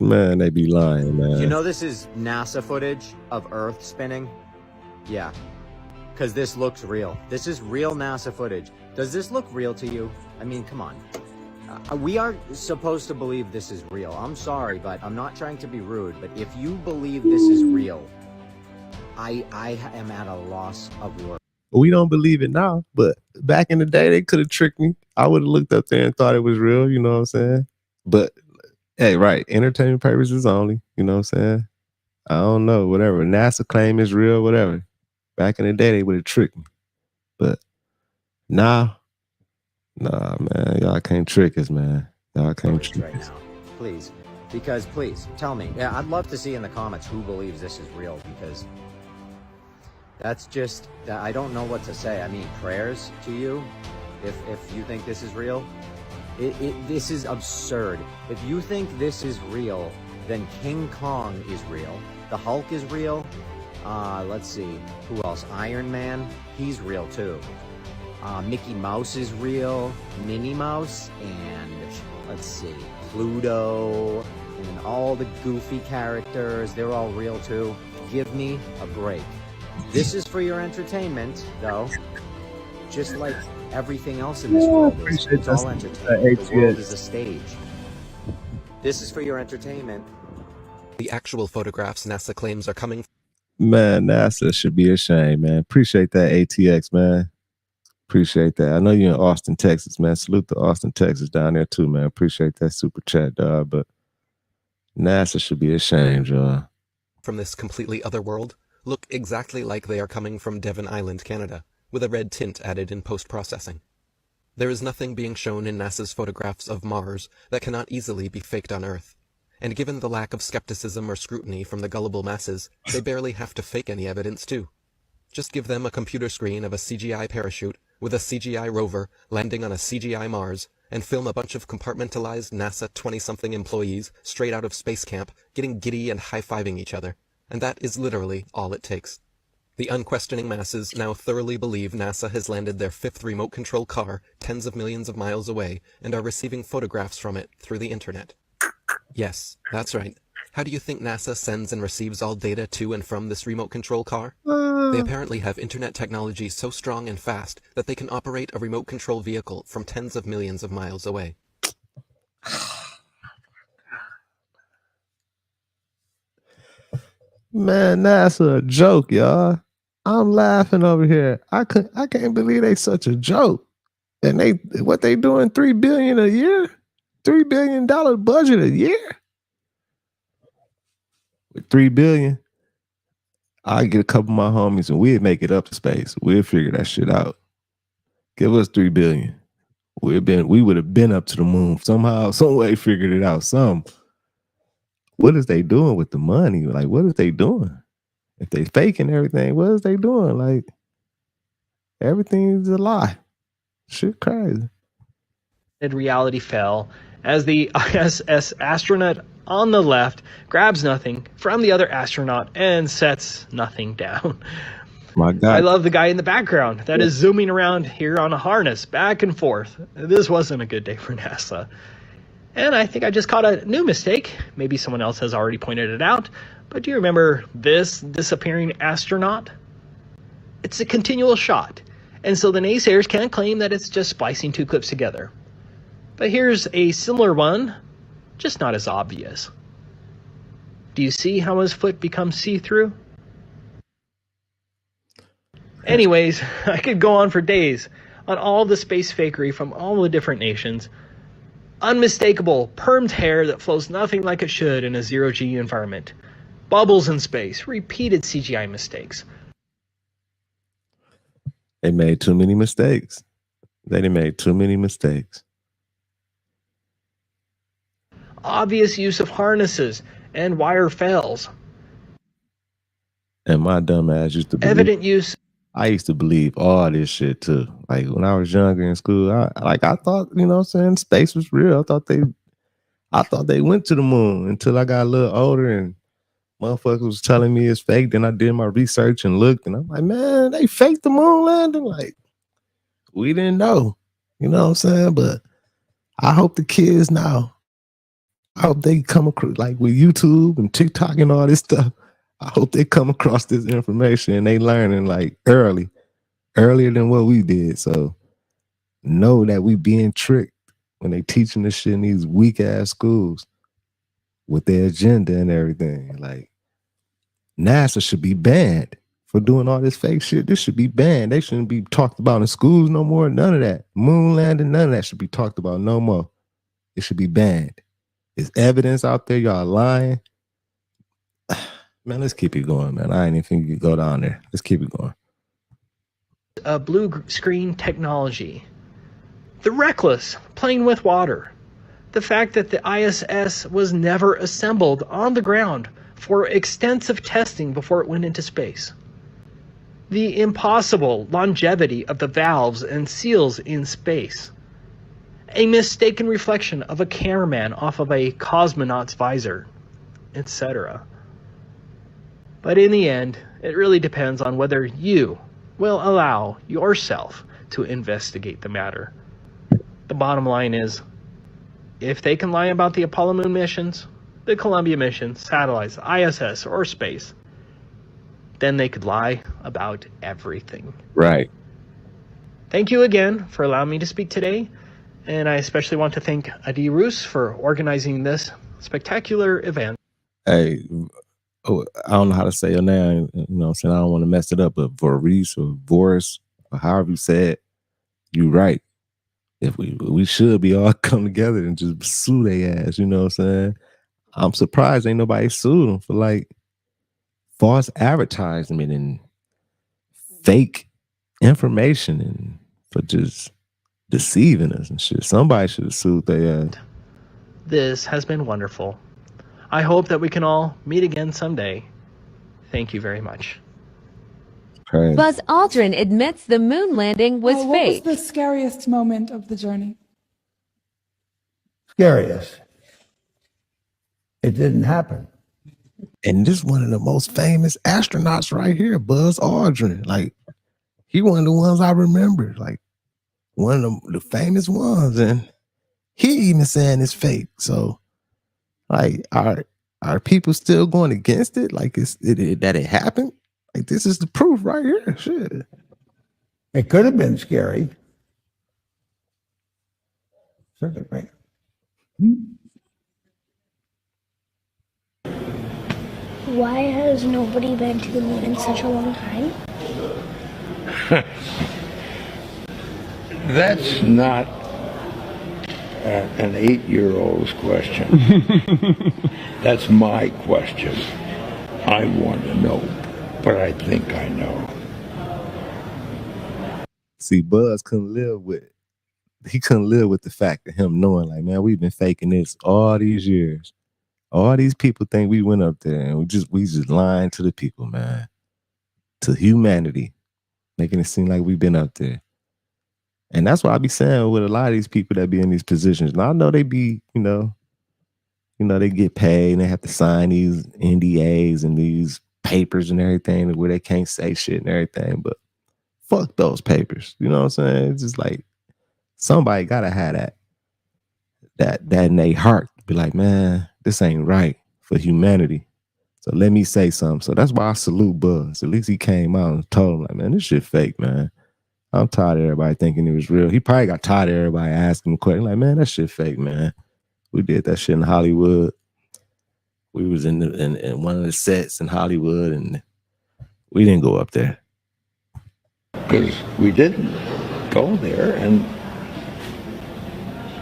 Man, they be lying, man. You know this is NASA footage of Earth spinning? Yeah. Because this looks real. This is real NASA footage. Does this look real to you? I mean, come on. We are supposed to believe this is real. I'm sorry, but I'm not trying to be rude, but if you believe this is real, I am at a loss of words. We don't believe it now, but back in the day, they could have tricked me. I would have looked up there and thought it was real, you know what I'm saying? But, hey, right, entertainment purposes only, you know what I'm saying? I don't know, whatever. NASA claim is real, whatever. Back in the day, they would have tricked me. But now, nah, man, y'all can't trick us, man. Y'all can't trick right us. now. Please. Because, please, tell me. Yeah, I'd love to see in the comments who believes this is real, because that's just, I don't know what to say. I mean, prayers to you if you think this is real. This is absurd. If you think this is real, then King Kong is real. The Hulk is real. Let's see, who else? Iron Man, he's real too. Mickey Mouse is real. Minnie Mouse, and let's see, Pluto, and all the goofy characters, they're all real too. Give me a break. This is for your entertainment, though. Just like everything else in this world is. It's all entertainment. The world is a stage. This is for your entertainment. The actual photographs NASA claims are coming. Man, NASA should be ashamed, man. Appreciate that, ATX, man. Appreciate that. I know you're in Austin, Texas, man. Salute to Austin, Texas down there too, man. Appreciate that super chat, dog. But NASA should be ashamed, y'all. From this completely other world, look exactly like they are coming from Devon Island, Canada, with a red tint added in post-processing. There is nothing being shown in NASA's photographs of Mars that cannot easily be faked on Earth. And given the lack of skepticism or scrutiny from the gullible masses, they barely have to fake any evidence too. Just give them a computer screen of a CGI parachute with a CGI rover landing on a CGI Mars, and film a bunch of compartmentalized NASA 20-something employees straight out of space camp getting giddy and high-fiving each other. And that is literally all it takes. The unquestioning masses now thoroughly believe NASA has landed their 5th remote control car tens of millions of miles away and are receiving photographs from it through the internet. Yes, that's right. How do you think NASA sends and receives all data to and from this remote control car? They apparently have internet technology so strong and fast that they can operate a remote control vehicle from tens of millions of miles away. Man, that's a joke, y'all. I'm laughing over here. I can't believe they such a joke. And what they doing, $3 billion a year? $3 billion budget a year? With $3 billion, I get a couple of my homies and we'd make it up to space. We'll figure that shit out. Give us $3 billion. We would have been up to the moon somehow, some way figured it out. What is they doing with the money? Like, what is they doing? If they faking everything, what is they doing? Like, everything's a lie. Shit crazy. Reality fell as the ISS astronaut on the left grabs nothing from the other astronaut and sets nothing down. My God. I love the guy in the background that is zooming around here on a harness back and forth. This wasn't a good day for NASA. And I think I just caught a new mistake. Maybe someone else has already pointed it out. But do you remember this disappearing astronaut? It's a continual shot. And so the naysayers can't claim that it's just splicing two clips together. But here's a similar one, just not as obvious. Do you see how his foot becomes see-through? Anyways, I could go on for days on all the space fakery from all the different nations. Unmistakable, permed hair that flows nothing like it should in a zero-G environment. Bubbles in space, repeated CGI mistakes. They made too many mistakes. They made too many mistakes. Obvious use of harnesses and wire fails. And my dumb ass used to believe. Evident use. I used to believe all this shit too. Like when I was younger in school, I thought, you know what I'm saying, space was real. I thought they went to the moon until I got a little older and motherfuckers was telling me it's fake. Then I did my research and looked and I'm like, man, they faked the moon landing. Like, we didn't know. You know what I'm saying? But I hope the kids now. I hope they come across, like with YouTube and TikTok and all this stuff. I hope they come across this information and they learning like earlier than what we did. So know that we being tricked when they teaching this shit in these weak ass schools with their agenda and everything. Like NASA should be banned for doing all this fake shit. This should be banned. They shouldn't be talked about in schools no more. None of that. Moon landing, none of that should be talked about no more. It should be banned. There's evidence out there. Y'all lying. Man, let's keep it going, man. I ain't even think you could go down there. Let's keep it going. Blue screen technology. The reckless playing with water. The fact that the ISS was never assembled on the ground for extensive testing before it went into space. The impossible longevity of the valves and seals in space. A mistaken reflection of a cameraman off of a cosmonaut's visor, etc. But in the end, it really depends on whether you will allow yourself to investigate the matter. The bottom line is, if they can lie about the Apollo moon missions, the Columbia missions, satellites, ISS, or space, then they could lie about everything. Right. Thank you again for allowing me to speak today, and I especially want to thank Adi Roos for organizing this spectacular event. Hey, I don't know how to say your name, you know what I'm saying? I don't want to mess it up, but Voris or Voris, or however you say it, you're right. If we should be all come together and just sue their ass, you know what I'm saying? I'm surprised ain't nobody sued them for like false advertisement and fake information and for just deceiving us and shit. Somebody should have sued their ass. This has been wonderful. I hope that we can all meet again someday. Thank you very much. Crazy. Buzz Aldrin admits the moon landing was fake. What was the scariest moment of the journey? Scariest. It didn't happen. And this is one of the most famous astronauts right here, Buzz Aldrin. Like, he one of the ones I remember. Like, one of the famous ones. And he even saying it's fake. So, like, are people still going against it? Like, that it happened? Like, this is the proof right here. Shit. It could have been scary. Circuit breaker. Why has nobody been to the moon in such a long time? That's not an 8-year-old's question. That's my question. I want to know, but I think I know. See, Buzz couldn't live with the fact of him knowing, like, man, we've been faking this all these years. All these people think we went up there and we just lying to the people, man. To humanity. Making it seem like we've been up there. And that's what I be saying with a lot of these people that be in these positions. Now I know they be, you know, they get paid and they have to sign these NDAs and these papers and everything where they can't say shit and everything, but fuck those papers. You know what I'm saying? It's just like somebody gotta have that in their heart. Be like, man, this ain't right for humanity. So let me say something. So that's why I salute Buzz. At least he came out and told him, like, man, this shit fake, man. I'm tired of everybody thinking it was real. He probably got tired of everybody asking him questions. Like, man, that shit fake, man. We did that shit in Hollywood. We was in one of the sets in Hollywood, and we didn't go up there. Because we didn't go there, and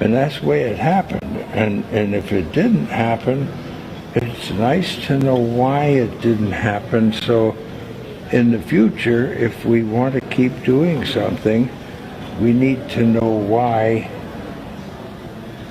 that's the way it happened. And if it didn't happen, it's nice to know why it didn't happen. So in the future, if we want to keep doing something, we need to know why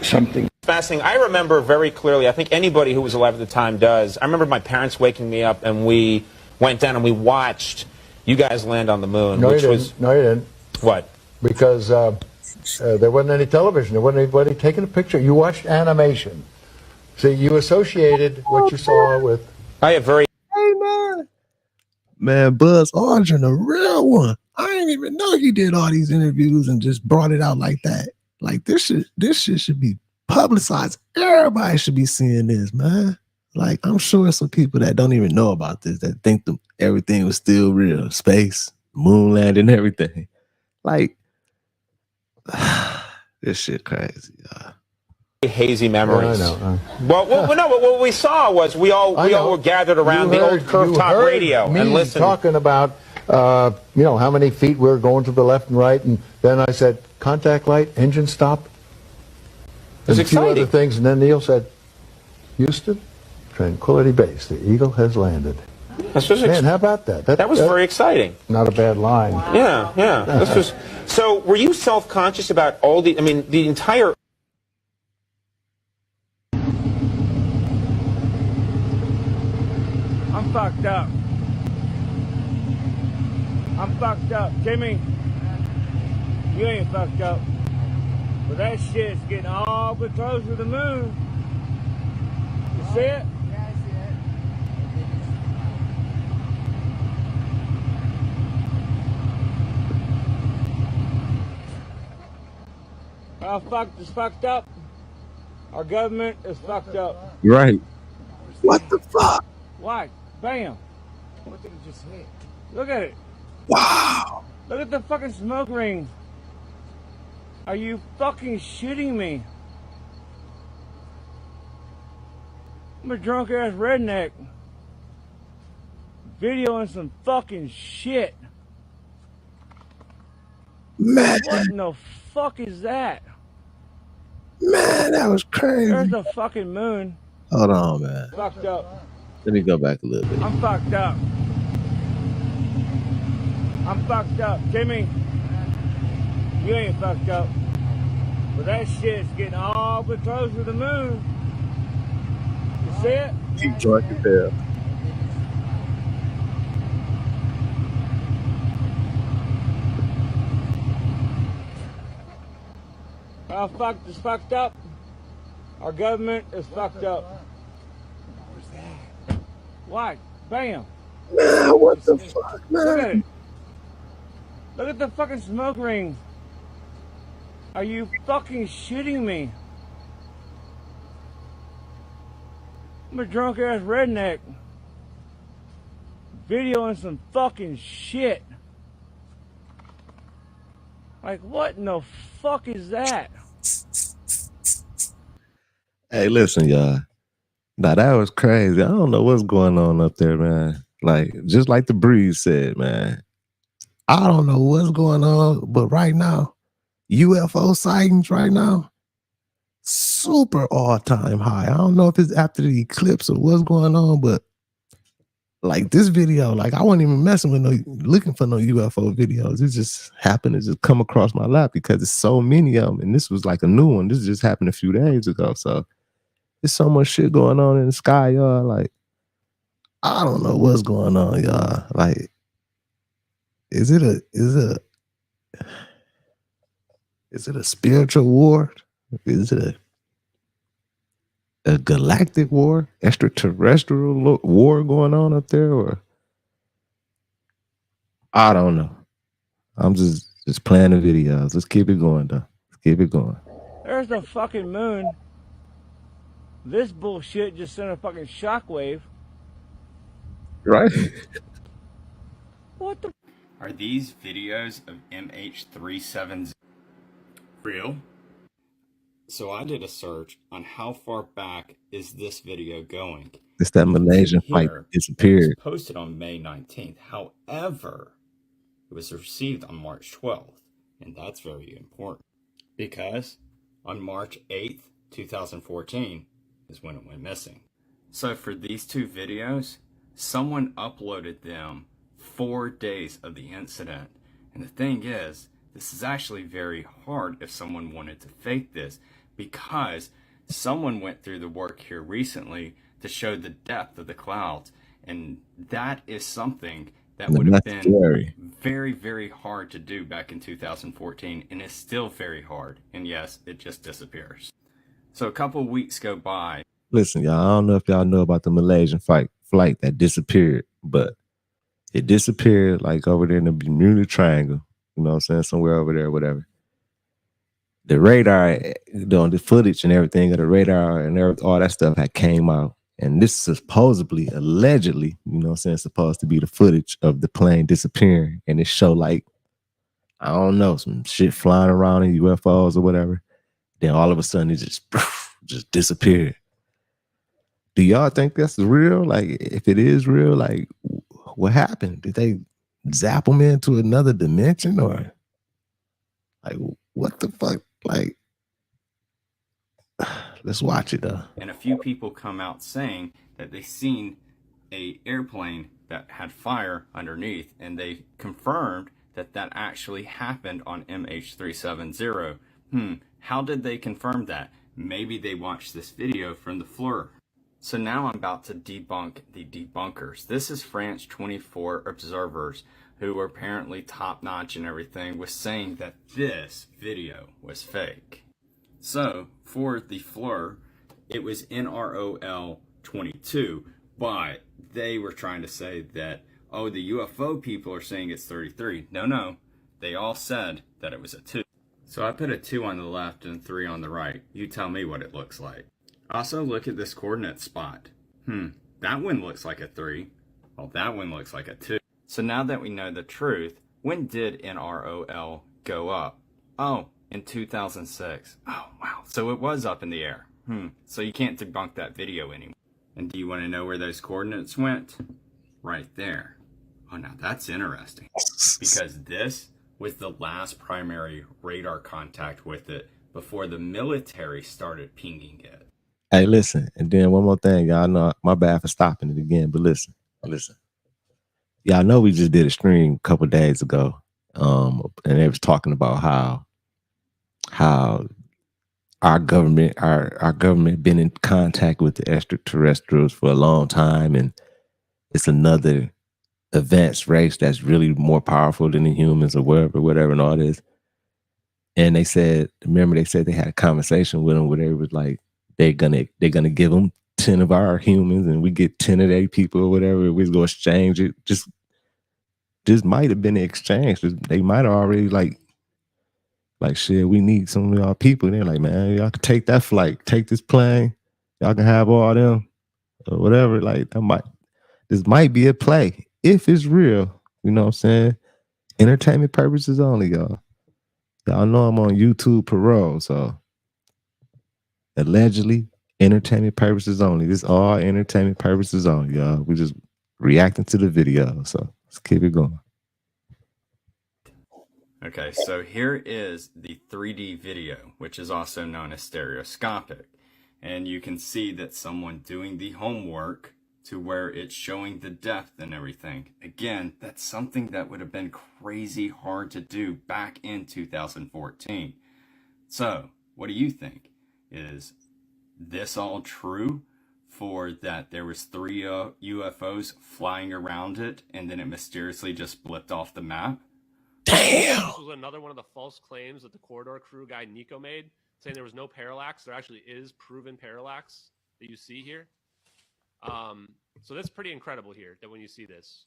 something. Fascinating. I remember very clearly, I think anybody who was alive at the time does, I remember my parents waking me up and we went down and we watched you guys land on the moon. No, which you was didn't. No, you didn't. What? Because there wasn't any television. There wasn't anybody taking a picture. You watched animation. See, you associated what you saw with. I have very. Hey, man, Buzz Aldrin, a real one. I didn't even know he did all these interviews and just brought it out like that. Like, this shit should be publicized. Everybody should be seeing this, man. Like, I'm sure some people that don't even know about this, that think everything was still real. Space, moon landing, everything. Like, this shit crazy. Hazy memories. Yeah, I know. Well, no, but what we saw was we all were gathered around the old curved top radio and listened. Talking about how many feet we were going to the left and right, and then I said contact light, engine stop. It was and a few exciting. other things, and then Neil said, Houston, Tranquility Base, the Eagle has landed. Man, how about that? That was very exciting. Not a bad line. Yeah. This was. So, were you self-conscious about all the? I mean, the entire. I'm fucked up. I'm fucked up. Jimmy, you ain't fucked up. But that shit's getting all but close to the moon. You see it? Yeah, I see it. Our fuck is fucked up. Our government is fucked up. Right. What the fuck? Why? Bam. What did it just hit? Look at it. Wow. Look at the fucking smoke rings. Are you fucking shitting me? I'm a drunk ass redneck. Videoing some fucking shit. Man. What in the fuck is that? Man, that was crazy. There's the fucking moon. Hold on, man. Fucked up. Let me go back a little bit. I'm fucked up. I'm fucked up. Jimmy, you ain't fucked up. But that shit's getting all but close to the moon. You see it? Keep drunk as hell. Our fuck is fucked up. Our government is fucked up. What's that? Why? Bam. Man, what the fuck, man? Look at it. Look at the fucking smoke rings. Are you fucking shitting me? I'm a drunk ass redneck. Videoing some fucking shit. Like, what in the fuck is that? Hey, listen, y'all. Now, that was crazy. I don't know what's going on up there, man. Like, just like the Breeze said, man. I don't know what's going on, but right now, UFO sightings right now, super all-time high. I don't know if it's after the eclipse or what's going on, but like this video, like I wasn't even messing with looking for no UFO videos. It just happened to just come across my lap because there's so many of them. And this was like a new one. This just happened a few days ago. So there's so much shit going on in the sky, y'all. Like, I don't know what's going on, y'all. Like, is it a spiritual war? Is it a galactic war, extraterrestrial war going on up there, or I don't know. I'm just playing the videos. Let's keep it going, though. Let's keep it going. There's the fucking moon. This bullshit just sent a fucking shockwave. Right? What the? Are these videos of MH370 real? So I did a search on how far back is this video going. It's that Malaysian fight that disappeared. It was posted on May 19th. However, it was received on March 12th. And that's very important because on March 8th, 2014 is when it went missing. So for these two videos, someone uploaded them 4 days of the incident. And the thing is, this is actually very hard if someone wanted to fake this, because someone went through the work here recently to show the depth of the clouds, and that is something that would have been very, very hard to do back in 2014, and it's still very hard. And yes, it just disappears. So a couple of weeks go by. Listen, y'all, I don't know if y'all know about the Malaysian flight that disappeared, but it disappeared like over there in the Bermuda Triangle. You know what I'm saying? Somewhere over there, whatever. the radar, the footage and everything of the radar and all that stuff had came out. And this is supposedly, allegedly, you know what I'm saying, supposed to be the footage of the plane disappearing. And it showed like, I don't know, some shit flying around in UFOs or whatever. Then all of a sudden it just disappeared. Do y'all think that's real? Like, if it is real, like, what happened? Did they zap them into another dimension, or like, what the fuck? Like, let's watch it though. And a few people come out saying that they seen a airplane that had fire underneath, and they confirmed that that actually happened on MH370. How did they confirm that? Maybe they watched this video from the FLIR. So now I'm about to debunk the debunkers. This is France 24 observers who were apparently top-notch and everything, was saying that this video was fake. So for the FLIR, it was NROL 22, but they were trying to say that, oh, the UFO people are saying it's 33. No, they all said that it was a 2. So I put a 2 on the left and 3 on the right. You tell me what it looks like. Also, look at this coordinate spot. That one looks like a 3. Well, that one looks like a 2. So now that we know the truth, when did NROL go up? Oh, in 2006. Oh, wow. So it was up in the air. So you can't debunk that video anymore. And do you want to know where those coordinates went? Right there. Oh, now that's interesting. Because this was the last primary radar contact with it before the military started pinging it. Hey, listen, and then one more thing, y'all know, my bad for stopping it again, but listen. Y'all know we just did a stream a couple days ago, and they was talking about how our government been in contact with the extraterrestrials for a long time, and it's another advanced race that's really more powerful than the humans or whatever, and all this. And they said, remember, they said they had a conversation with them where they was like, they're gonna give them 10 of our humans and we get 10 of their people or whatever. We're gonna exchange it. Just might have been an exchange. They might have already like shit, we need some of y'all people. And they're like, man, y'all can take that flight, take this plane, y'all can have all them or whatever. Like, this might be a play if it's real. You know what I'm saying? Entertainment purposes only, y'all. Y'all know I'm on YouTube parole, so allegedly entertainment purposes only. This all entertainment purposes only, y'all. We just reacting to the video, so let's keep it going. Okay, so here is the 3D video, which is also known as stereoscopic. And you can see that someone doing the homework to where it's showing the depth and everything. Again, that's something that would have been crazy hard to do back in 2014. So, what do you think? Is this all true? For that there was 3 UFOs flying around it and then it mysteriously just blipped off the map? Damn! This was another one of the false claims that the corridor crew guy Nico made, saying there was no parallax. There actually is proven parallax that you see here. So that's pretty incredible here, that when you see this.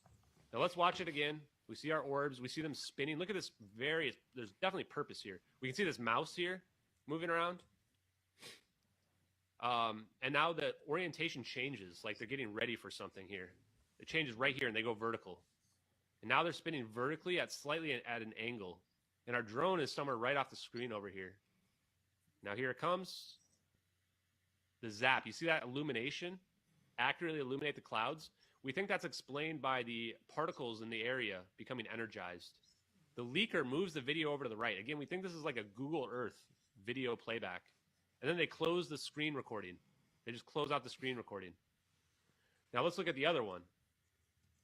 Now let's watch it again. We see our orbs. We see them spinning. Look at this there's definitely purpose here. We can see this mouse here moving around. And now the orientation changes, like they're getting ready for something here. It changes right here and they go vertical. And now they're spinning vertically at slightly at an angle. And our drone is somewhere right off the screen over here. Now here it comes. The zap. You see that illumination? Accurately illuminate the clouds. We think that's explained by the particles in the area becoming energized. The leaker moves the video over to the right. Again, we think this is like a Google Earth video playback. And then they close the screen recording. They just close out the screen recording. Now let's look at the other one.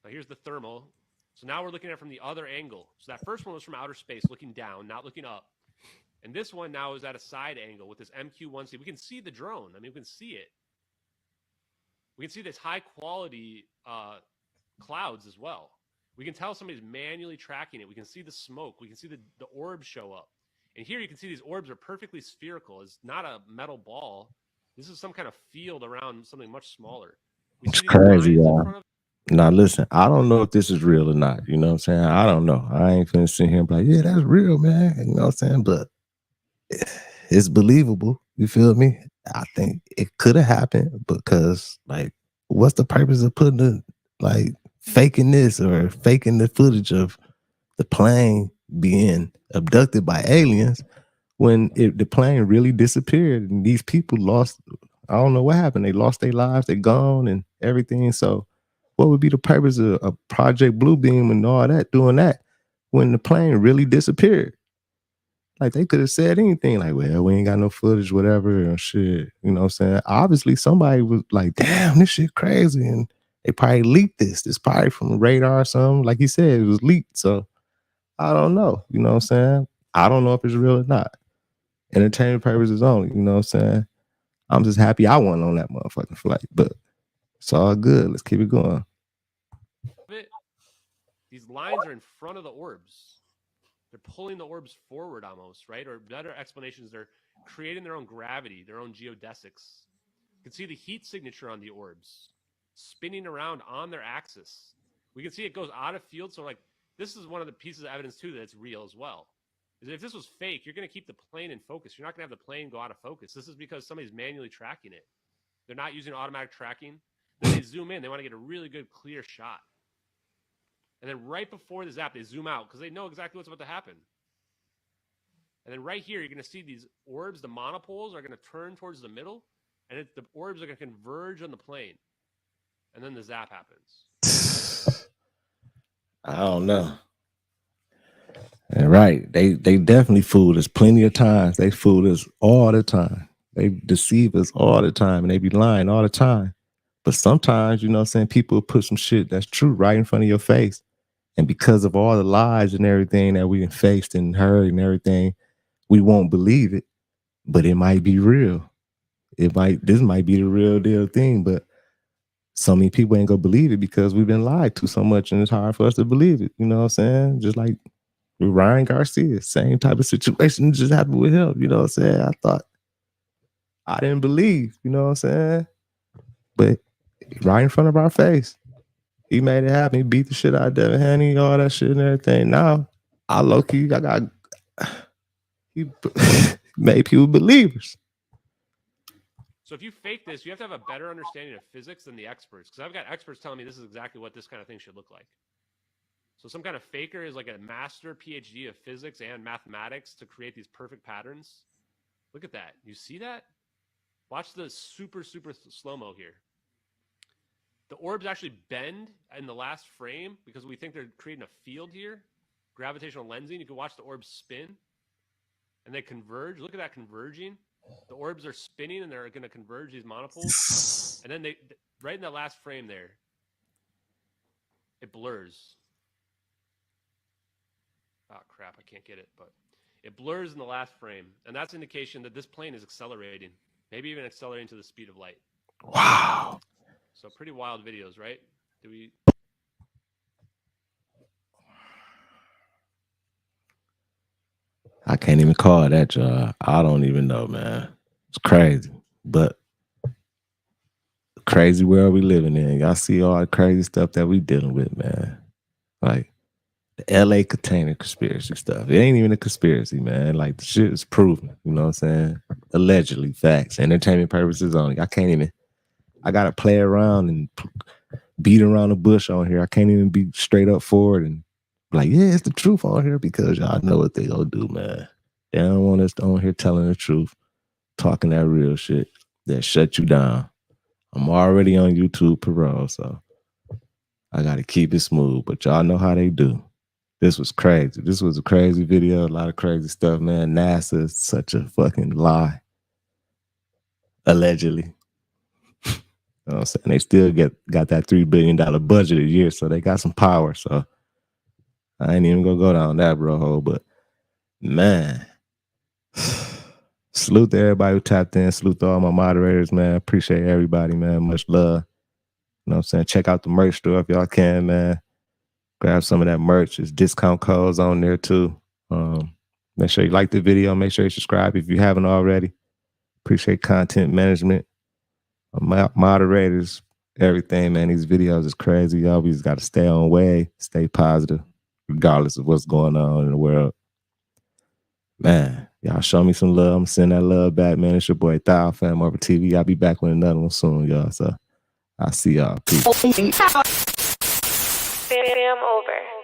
Now here's the thermal. So now we're looking at it from the other angle. So that first one was from outer space, looking down, not looking up. And this one now is at a side angle with this MQ-1C. We can see the drone. I mean, we can see it. We can see this high quality clouds as well. We can tell somebody's manually tracking it. We can see the smoke. We can see the orbs show up. And here you can see these orbs are perfectly spherical. It's not a metal ball. This is some kind of field around something much smaller. It's crazy, y'all. Now listen, I don't know if this is real or not. You know what I'm saying? I don't know. I ain't finna sit here and be like, yeah, that's real, man. You know what I'm saying? But it's believable. You feel me? I think it could have happened because, like, what's the purpose of putting the, like, faking this or faking the footage of the plane being abducted by aliens when the plane really disappeared and these people lost, I don't know what happened. They lost their lives, they're gone and everything. So what would be the purpose of Project Bluebeam and all that, doing that when the plane really disappeared? Like, they could have said anything like, well, we ain't got no footage, whatever, or shit. You know what I'm saying? Obviously, somebody was like, damn, this shit crazy. And they probably leaked this. This probably from the radar or something. Like he said, it was leaked. So I don't know. You know what I'm saying? I don't know if it's real or not. Entertainment purposes only. You know what I'm saying? I'm just happy I wasn't on that motherfucking flight. But it's all good. Let's keep it going. These lines are in front of the orbs. They're pulling the orbs forward almost, right? Or better explanations, they're creating their own gravity, their own geodesics. You can see the heat signature on the orbs spinning around on their axis. We can see it goes out of field. So, like, this is one of the pieces of evidence, too, that it's real as well. If this was fake, you're going to keep the plane in focus. You're not going to have the plane go out of focus. This is because somebody's manually tracking it. They're not using automatic tracking. Then they zoom in. They want to get a really good, clear shot. And then right before the zap, they zoom out because they know exactly what's about to happen. And then right here, you're going to see these orbs, the monopoles are going to turn towards the middle, and the orbs are going to converge on the plane. And then the zap happens. I don't know. And right. They definitely fooled us plenty of times. They fooled us all the time. They deceive us all the time, and they be lying all the time. But sometimes, you know what I'm saying, people put some shit that's true right in front of your face. And because of all the lies and everything that we've faced and heard and everything, we won't believe it. But it might be real. This might be the real deal thing, but so many people ain't gonna believe it because we've been lied to so much, and it's hard for us to believe it. You know what I'm saying? Just like with Ryan Garcia, same type of situation just happened with him. You know what I'm saying? I didn't believe, you know what I'm saying? But right in front of our face, he made it happen. He beat the shit out of Devin Haney, all that shit and everything. Now, he made people believers. So if you fake this, you have to have a better understanding of physics than the experts. Because I've got experts telling me this is exactly what this kind of thing should look like. So some kind of faker is like a master PhD of physics and mathematics to create these perfect patterns. Look at that. You see that? Watch the super, super slow-mo here. The orbs actually bend in the last frame because we think they're creating a field here. Gravitational lensing. You can watch the orbs spin. And they converge. Look at that converging. The orbs are spinning and they're going to converge these monopoles. And then they, right in that last frame there, it blurs. Oh, crap. I can't get it. But it blurs in the last frame. And that's an indication that this plane is accelerating. Maybe even accelerating to the speed of light. Wow. So pretty wild videos, right? I can't even call that, job. I don't even know, man. It's crazy. But the crazy world we living in. Y'all see all the crazy stuff that we dealing with, man. Like the LA container conspiracy stuff. It ain't even a conspiracy, man. Like the shit is proven. You know what I'm saying? Allegedly, facts. Entertainment purposes only. I gotta play around and beat around the bush on here. I can't even be straight up forward and like, yeah, it's the truth on here because y'all know what they gonna do, man. They don't want us on here telling the truth, talking that real shit that shut you down. I'm already on YouTube parole, so I gotta keep it smooth. But y'all know how they do. This was crazy. This was a crazy video, a lot of crazy stuff, man. NASA is such a fucking lie. Allegedly. You know what I'm saying? They still got that $3 billion budget a year, so they got some power. So I ain't even gonna go down that bro hole, but man, salute to everybody who tapped in. Salute to all my moderators, man. Appreciate everybody, man. Much love. You know what I'm saying? Check out the merch store if y'all can, man. Grab some of that merch. There's discount codes on there too. Make sure you like the video. Make sure you subscribe if you haven't already. Appreciate content management. Moderators, everything, man. These videos is crazy. Y'all just got to stay on way, stay positive, regardless of what's going on in the world. Man, y'all show me some love. I'm sending that love back, man. It's your boy Thou, FamOverTV. I'll be back with another one soon, y'all. So I'll see y'all. Peace. Fam over.